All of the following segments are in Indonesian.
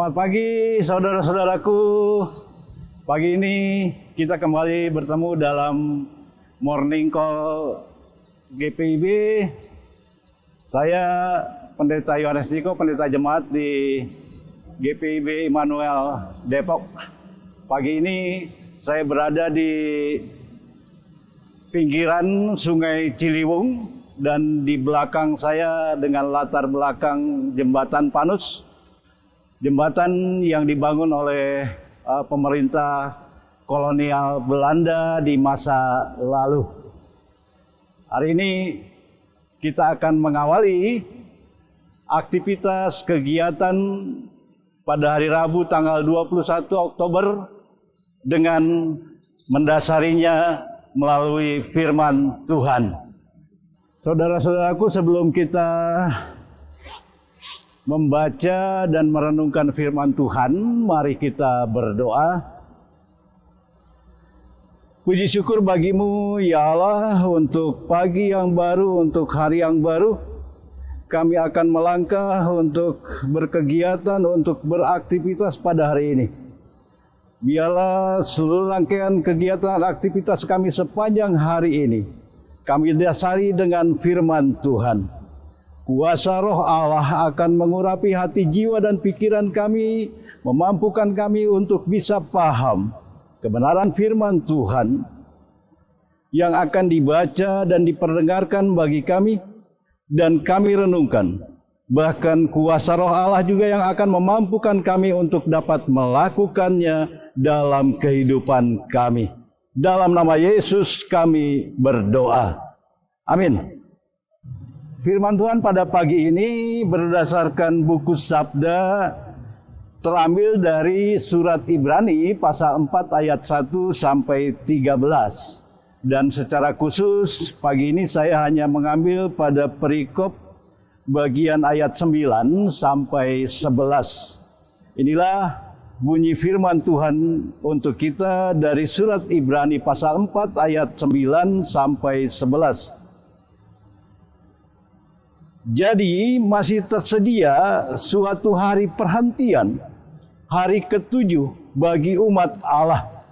Selamat pagi saudara-saudaraku. Pagi ini kita kembali bertemu dalam Morning Call GPIB. Saya Pendeta Yohanes Niko, Pendeta Jemaat di GPIB Immanuel Depok. Pagi ini saya berada di pinggiran Sungai Ciliwung dan di belakang saya dengan latar belakang Jembatan Panus. Jembatan yang dibangun oleh pemerintah kolonial Belanda di masa lalu. Hari ini kita akan mengawali aktivitas kegiatan pada hari Rabu tanggal 21 Oktober dengan mendasarinya melalui firman Tuhan. Saudara-saudaraku, sebelum kita membaca dan merenungkan firman Tuhan, mari kita berdoa. Puji syukur bagimu ya Allah untuk pagi yang baru, untuk hari yang baru. Kami akan melangkah untuk berkegiatan, untuk beraktivitas pada hari ini. Biarlah seluruh rangkaian kegiatan aktivitas kami sepanjang hari ini kami dasari dengan firman Tuhan. Kuasa roh Allah akan mengurapi hati, jiwa, dan pikiran kami, memampukan kami untuk bisa paham kebenaran firman Tuhan yang akan dibaca dan diperdengarkan bagi kami, dan kami renungkan. Bahkan kuasa roh Allah juga yang akan memampukan kami untuk dapat melakukannya dalam kehidupan kami. Dalam nama Yesus kami berdoa. Amin. Firman Tuhan pada pagi ini berdasarkan buku Sabda terambil dari surat Ibrani pasal 4 ayat 1 sampai 13. Dan secara khusus pagi ini saya hanya mengambil pada perikop bagian ayat 9 sampai 11. Inilah bunyi firman Tuhan untuk kita dari surat Ibrani pasal 4 ayat 9 sampai 11. Jadi masih tersedia suatu hari perhentian, hari ketujuh bagi umat Allah.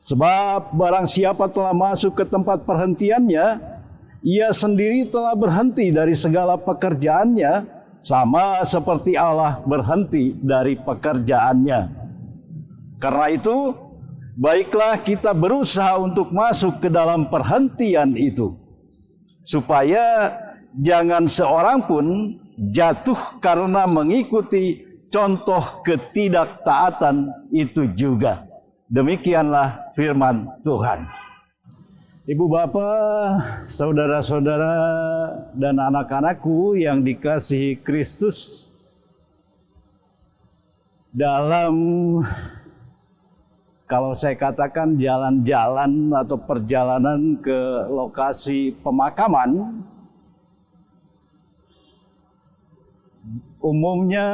Sebab barang siapa telah masuk ke tempat perhentiannya, ia sendiri telah berhenti dari segala pekerjaannya, sama seperti Allah berhenti dari pekerjaannya. Karena itu, baiklah kita berusaha untuk masuk ke dalam perhentian itu, supaya jangan seorang pun jatuh karena mengikuti contoh ketidaktaatan itu juga. Demikianlah firman Tuhan. Ibu bapak, saudara-saudara, dan anak-anakku yang dikasihi Kristus, dalam, kalau saya katakan, jalan-jalan atau perjalanan ke lokasi pemakaman, umumnya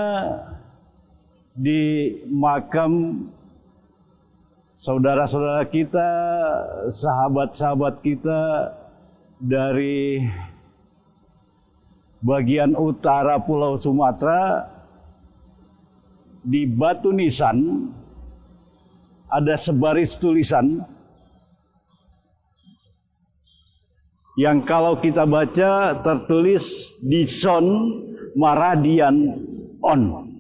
di makam saudara-saudara kita, sahabat-sahabat kita dari bagian utara Pulau Sumatera, di batu nisan ada sebaris tulisan yang kalau kita baca tertulis Dison Maradian On.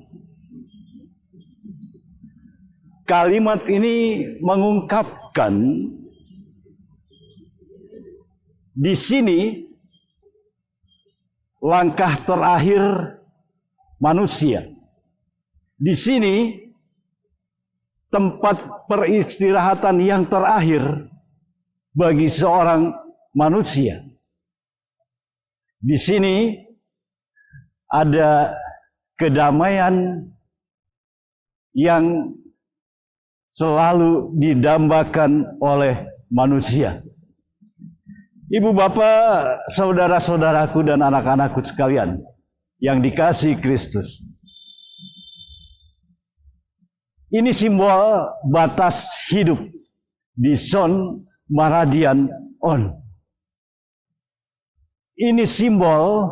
Kalimat ini mengungkapkan di sini langkah terakhir manusia. Di sini tempat peristirahatan yang terakhir bagi seorang manusia. Di sini ada kedamaian yang selalu didambakan oleh manusia. Ibu bapak, saudara-saudaraku dan anak-anakku sekalian yang dikasihi Kristus. Ini simbol batas hidup, Dison Maradian On. Ini simbol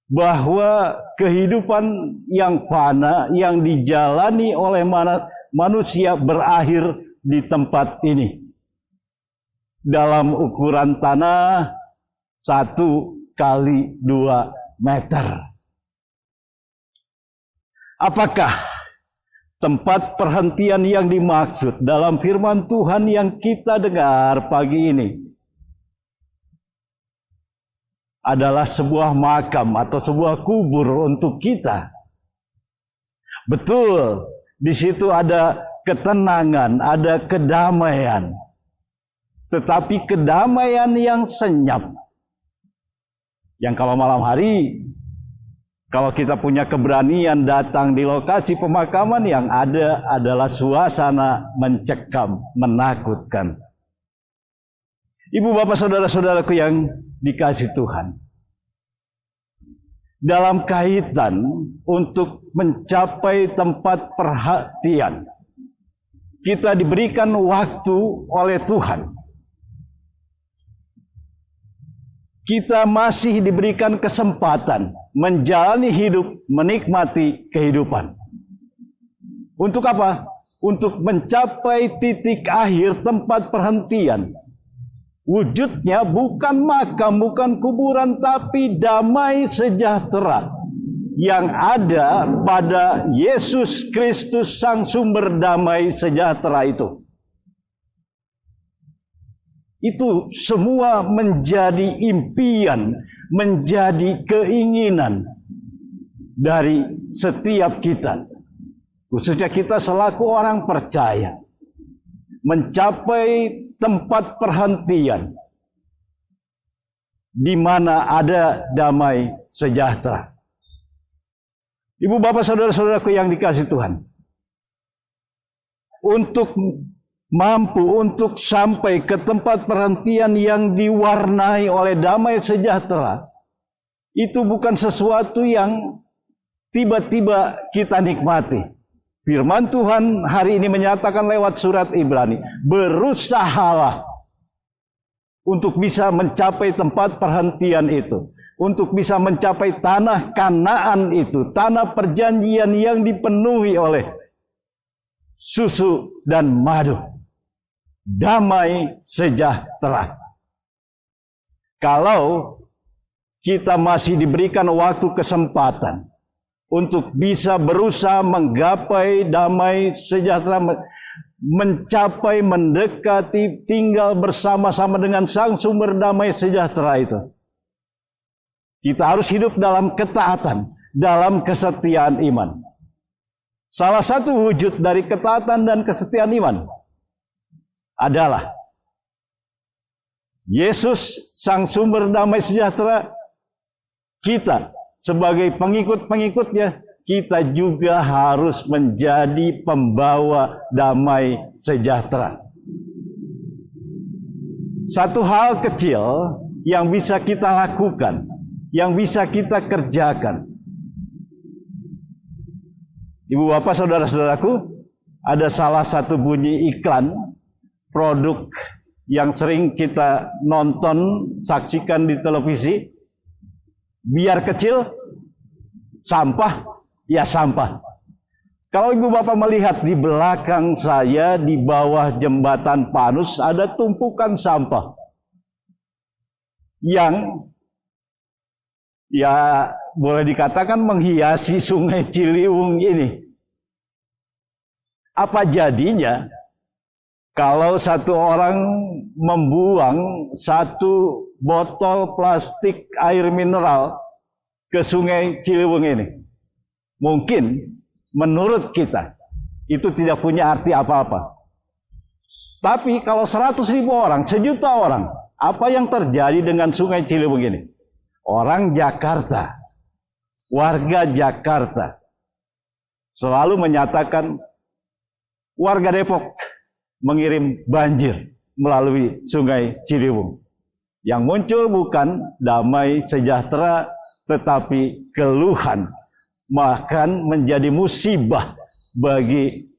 bahwa kehidupan yang fana yang dijalani oleh manusia berakhir di tempat ini. Dalam ukuran tanah 1 kali 2 meter. Apakah tempat perhentian yang dimaksud dalam firman Tuhan yang kita dengar pagi ini adalah sebuah makam atau sebuah kubur untuk kita? Betul, di situ ada ketenangan, ada kedamaian. Tetapi kedamaian yang senyap. Yang kalau malam hari, kalau kita punya keberanian datang di lokasi pemakaman, yang ada adalah suasana mencekam, menakutkan. Ibu, bapak, saudara-saudaraku yang dikasihi Tuhan, dalam kaitan untuk mencapai tempat perhatian, kita diberikan waktu oleh Tuhan. Kita masih diberikan kesempatan menjalani hidup, menikmati kehidupan. Untuk apa? Untuk mencapai titik akhir tempat perhentian. Wujudnya bukan makam, bukan kuburan, tapi damai sejahtera yang ada pada Yesus Kristus, sang sumber damai sejahtera itu. Itu semua menjadi impian, menjadi keinginan dari setiap kita. Khususnya kita selaku orang percaya. Mencapai tempat perhentian di mana ada damai sejahtera. Ibu, bapak, saudara-saudaraku yang dikasihi Tuhan, untuk mampu untuk sampai ke tempat perhentian yang diwarnai oleh damai sejahtera, itu bukan sesuatu yang tiba-tiba kita nikmati. Firman Tuhan hari ini menyatakan lewat surat Ibrani, berusahalah untuk bisa mencapai tempat perhentian itu, untuk bisa mencapai tanah Kanaan itu, tanah perjanjian yang dipenuhi oleh susu dan madu, damai sejahtera. Kalau kita masih diberikan waktu kesempatan untuk bisa berusaha menggapai damai sejahtera, mencapai, mendekati, tinggal bersama-sama dengan sang sumber damai sejahtera itu, kita harus hidup dalam ketaatan, dalam kesetiaan iman. Salah satu wujud dari ketaatan dan kesetiaan iman adalah Yesus, sang sumber damai sejahtera. Kita sebagai pengikut-pengikutnya, kita juga harus menjadi pembawa damai sejahtera. Satu hal kecil yang bisa kita lakukan, yang bisa kita kerjakan. Ibu, bapak, saudara-saudaraku, ada salah satu bunyi iklan produk yang sering kita nonton, saksikan di televisi. Biar kecil, sampah, ya sampah. Kalau ibu bapak melihat di belakang saya, di bawah jembatan Panus, ada tumpukan sampah. Yang, ya boleh dikatakan menghiasi Sungai Ciliwung ini. Apa jadinya kalau satu orang membuang satu botol plastik air mineral ke Sungai Ciliwung ini? Mungkin menurut kita itu tidak punya arti apa-apa. Tapi kalau 100.000 orang, 1 juta orang, apa yang terjadi dengan Sungai Ciliwung ini? Orang Jakarta, warga Jakarta selalu menyatakan warga Depok mengirim banjir melalui Sungai Ciliwung. Yang muncul bukan damai sejahtera, tetapi keluhan, bahkan menjadi musibah bagi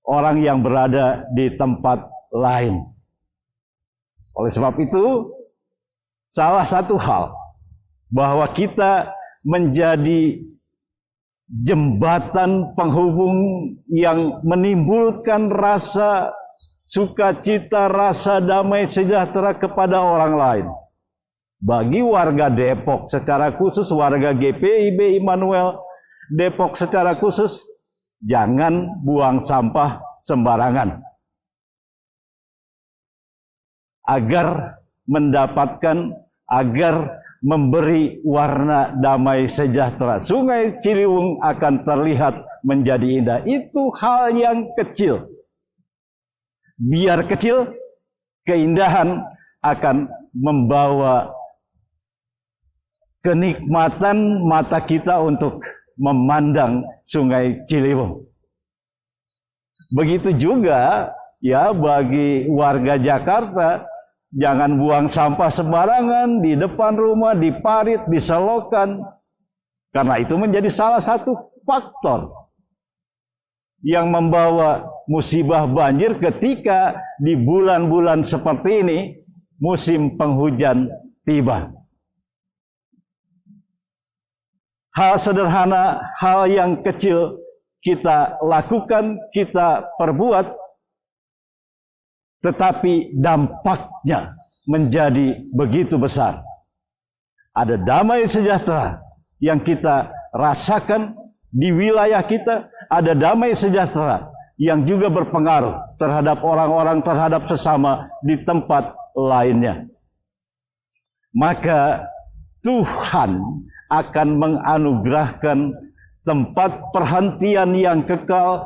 orang yang berada di tempat lain. Oleh sebab itu, salah satu hal bahwa kita menjadi jembatan penghubung yang menimbulkan rasa sukacita, rasa damai sejahtera kepada orang lain. Bagi warga Depok secara khusus, warga GPIB Immanuel Depok secara khusus, jangan buang sampah sembarangan. Agar memberi warna damai sejahtera. Sungai Ciliwung akan terlihat menjadi indah. Itu hal yang kecil. Biar kecil, keindahan akan membawa kenikmatan mata kita untuk memandang Sungai Ciliwung. Begitu juga ya bagi warga Jakarta, jangan buang sampah sembarangan di depan rumah, di parit, di selokan. Karena itu menjadi salah satu faktor yang membawa musibah banjir ketika di bulan-bulan seperti ini musim penghujan tiba. Hal sederhana, hal yang kecil kita lakukan, kita perbuat, tetapi dampaknya menjadi begitu besar. Ada damai sejahtera yang kita rasakan di wilayah kita, ada damai sejahtera yang juga berpengaruh terhadap orang-orang, terhadap sesama di tempat lainnya. Maka Tuhan akan menganugerahkan tempat perhentian yang kekal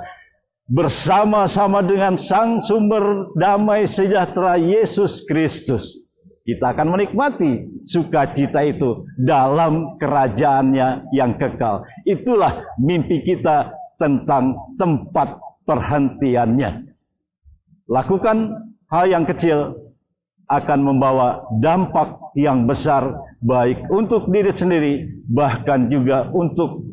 bersama-sama dengan Sang Sumber Damai Sejahtera Yesus Kristus. Kita akan menikmati sukacita itu dalam kerajaannya yang kekal. Itulah mimpi kita tentang tempat perhentiannya. Lakukan hal yang kecil akan membawa dampak yang besar, baik untuk diri sendiri, bahkan juga untuk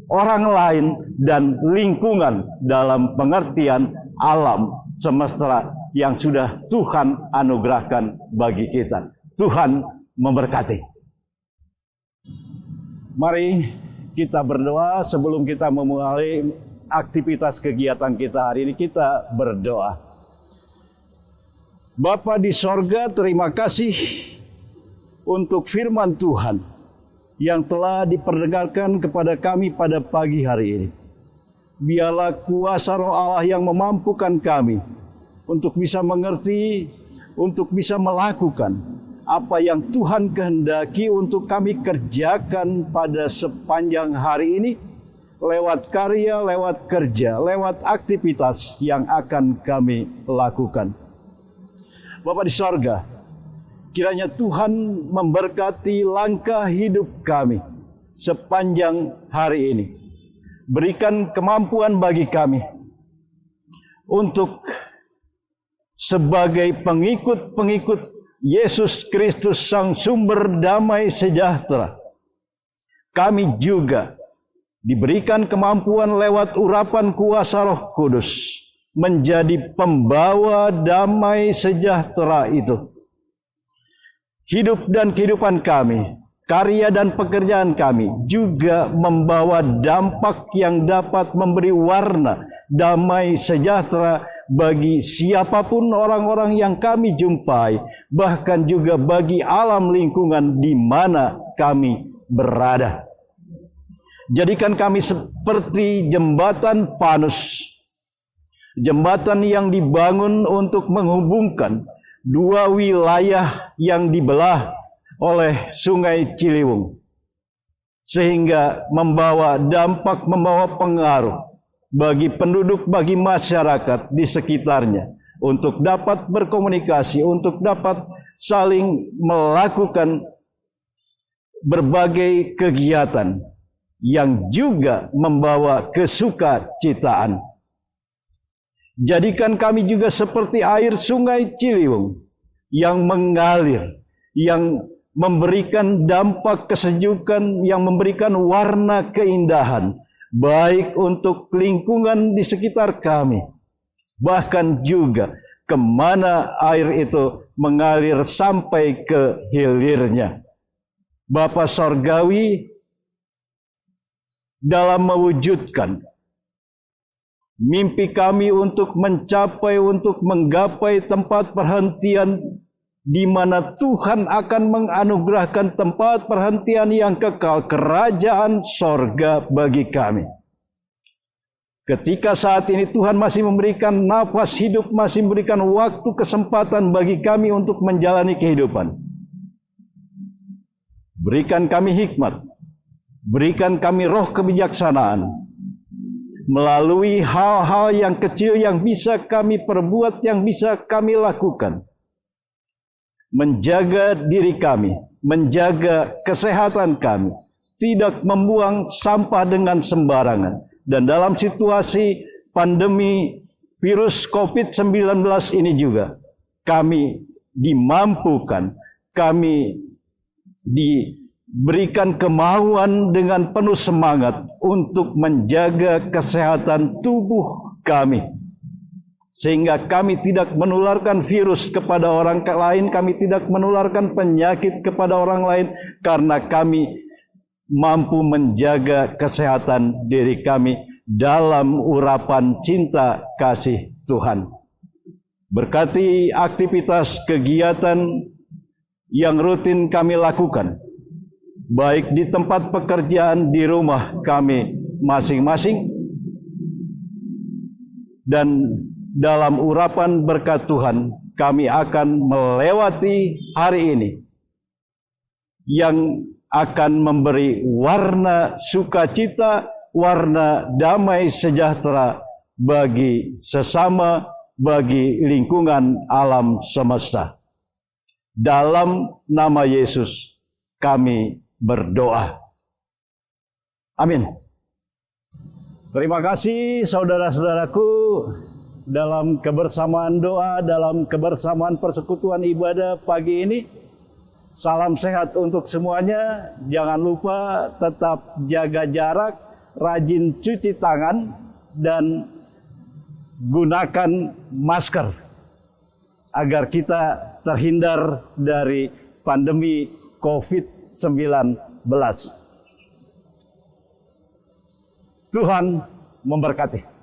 orang lain dan lingkungan dalam pengertian alam semesta yang sudah Tuhan anugerahkan bagi kita. Tuhan memberkati. Mari kita berdoa sebelum kita memulai aktivitas kegiatan kita hari ini. Kita berdoa. Bapa di sorga, terima kasih untuk firman Tuhan yang telah diperdengarkan kepada kami pada pagi hari ini. Biarlah kuasa Roh Allah yang memampukan kami untuk bisa mengerti, untuk bisa melakukan apa yang Tuhan kehendaki untuk kami kerjakan pada sepanjang hari ini, lewat karya, lewat kerja, lewat aktivitas yang akan kami lakukan. Bapa di sorga, kiranya Tuhan memberkati langkah hidup kami sepanjang hari ini. Berikan kemampuan bagi kami untuk sebagai pengikut-pengikut Yesus Kristus Sang Sumber Damai Sejahtera. Kami juga diberikan kemampuan lewat urapan kuasa Roh Kudus menjadi pembawa damai sejahtera itu. Hidup dan kehidupan kami, karya dan pekerjaan kami juga membawa dampak yang dapat memberi warna damai sejahtera bagi siapapun orang-orang yang kami jumpai, bahkan juga bagi alam lingkungan di mana kami berada. Jadikan kami seperti jembatan Panus, jembatan yang dibangun untuk menghubungkan dua wilayah yang dibelah oleh Sungai Ciliwung, sehingga membawa dampak, membawa pengaruh bagi penduduk, bagi masyarakat di sekitarnya, untuk dapat berkomunikasi, untuk dapat saling melakukan berbagai kegiatan yang juga membawa kesukacitaan. Jadikan kami juga seperti air Sungai Ciliwung yang mengalir, yang memberikan dampak kesejukan, yang memberikan warna keindahan, baik untuk lingkungan di sekitar kami, bahkan juga kemana air itu mengalir sampai ke hilirnya. Bapa Sorgawi, dalam mewujudkan mimpi kami untuk menggapai tempat perhentian di mana Tuhan akan menganugerahkan tempat perhentian yang kekal, kerajaan sorga bagi kami. Ketika saat ini Tuhan masih memberikan nafas hidup, masih memberikan waktu kesempatan bagi kami untuk menjalani kehidupan. Berikan kami hikmat, berikan kami roh kebijaksanaan, melalui hal-hal yang kecil yang bisa kami perbuat, yang bisa kami lakukan. Menjaga diri kami, menjaga kesehatan kami, tidak membuang sampah dengan sembarangan. Dan dalam situasi pandemi virus COVID-19 ini juga, kami dimampukan, kami diberikan kemauan dengan penuh semangat untuk menjaga kesehatan tubuh kami. Sehingga kami tidak menularkan virus kepada orang lain, kami tidak menularkan penyakit kepada orang lain, karena kami mampu menjaga kesehatan diri kami dalam urapan cinta kasih Tuhan. Berkati aktivitas kegiatan yang rutin kami lakukan, baik di tempat pekerjaan, di rumah kami masing-masing, dan dalam urapan berkat Tuhan, kami akan melewati hari ini yang akan memberi warna sukacita, warna damai sejahtera bagi sesama, bagi lingkungan alam semesta. Dalam nama Yesus kami berdoa. Amin. Terima kasih saudara-saudaraku. Dalam kebersamaan doa, dalam kebersamaan persekutuan ibadah pagi ini, salam sehat untuk semuanya. Jangan lupa tetap jaga jarak, rajin cuci tangan, dan gunakan masker agar kita terhindar dari pandemi COVID-19. Tuhan memberkati.